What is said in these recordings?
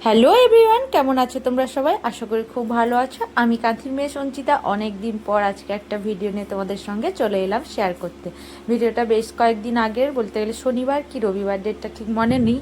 Hello everyone, কেমন আছো তোমরা সবাই? আশা করি খুব ভালো আছো। আমি কাঁথির মেয়ে সঞ্চিতা অনেক দিন পর আজকে একটা ভিডিও নিয়ে তোমাদের সঙ্গে চলে এলাম শেয়ার করতে। ভিডিওটা বেশ কয়েকদিন আগের, বলতে গেলে শনিবার কি রবিবার, ডেটটা ঠিক মনে নেই।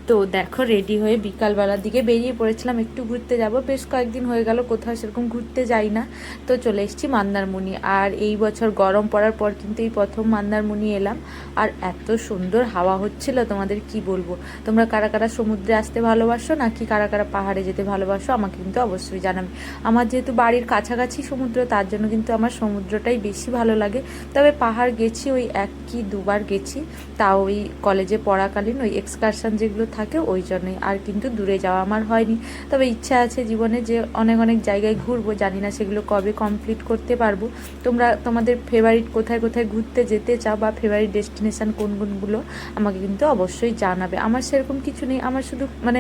তো দেখো, রেডি হয়ে বিকালবেলার দিকে বেরিয়ে পড়েছিলাম একটু ঘুরতে যাব। বেশ কয়েকদিন হয়ে গেল কোথাও সেরকম ঘুরতে যাই না। তো চলে এসেছি মন্দারমণি। আর এই বছর গরম পড়ার পর কিন্তু এই প্রথম মন্দারমণি এলাম। আর এত সুন্দর হাওয়া হচ্ছিল, তোমাদের কি বলবো। তোমরা কারা কারা সমুদ্রে আসতে ভালোবাসো, নাকি কারা কারা পাহাড়ে যেতে ভালোবাসো, আমাকে কিন্তু অবশ্যই জানাবে। আমার যেহেতু বাড়ির কাছাকাছি সমুদ্র, তার জন্য কিন্তু আমার সমুদ্রটাই বেশি ভালো লাগে। তবে পাহাড় গেছি ওই এক কি দুবার গেছি, তাও ওই কলেজে পড়াকালীন ওই এক্সকারশন যেগুলো থাকে ওই জন্যই। আর কিন্তু দূরে যাওয়া আমার হয়নি। তবে ইচ্ছা আছে জীবনে যে অনেক অনেক জায়গায় ঘুরবো, জানি না সেগুলো কবে কমপ্লিট করতে পারবো। তোমরা তোমাদের ফেভারিট কোথায় কোথায় ঘুরতে যেতে চাও বা ফেভারিট ডেস্টিনেশন কোন কোনগুলো আমাকে কিন্তু অবশ্যই জানাবে। আমার সেরকম কিছু নেই, আমার শুধু মানে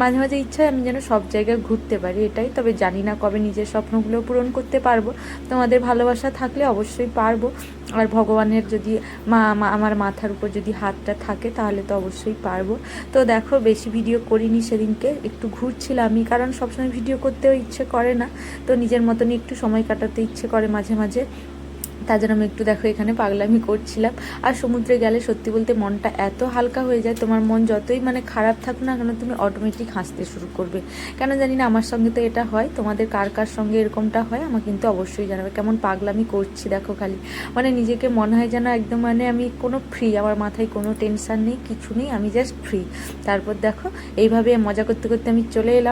মাঝে মাঝে ইচ্ছা আমি যেন সব জায়গায় ঘুরতে পারি, এটাই। তবে জানি না কবে নিজের স্বপ্নগুলো পূরণ করতে পারবো। তোমাদের ভালোবাসা থাকলে অবশ্যই পারবো। আর ভগবানের যদি আমার মাথার উপর যদি হাতটা থাকে তাহলে তো অবশ্যই পারবো। তো দেখো, বেশি ভিডিও করিনি সেদিনকে, একটু ঘুরছিলাম আমি, কারণ সবসময় ভিডিও করতেও ইচ্ছে করে না। তো নিজের মতনই একটু সময় কাটাতে ইচ্ছে করে মাঝে মাঝে। তার জন্য আমি একটু দেখো এখানে পাগলামি করছিলাম। আর সমুদ্রে গেলে সত্যি বলতে মনটা এত হালকা হয়ে যায়, তোমার মন যতই মানে খারাপ থাকুক না কেন, তুমি অটোমেটিক হাসতে শুরু করবে। কেন জানি না, আমার সঙ্গে তো এটা হয়। তোমাদের কার কার সঙ্গে এরকমটা হয় আমাকে কিন্তু অবশ্যই জানাবে। কেমন পাগলামি করছি দেখো, খালি মানে নিজেকে মনে হয় যেন একদম মানে আমি কোনো ফ্রি, আমার মাথায় কোনো টেনশন নেই, কিছু নেই, আমি জাস্ট ফ্রি। তারপর দেখো এইভাবে মজা করতে করতে আমি চলে এলাম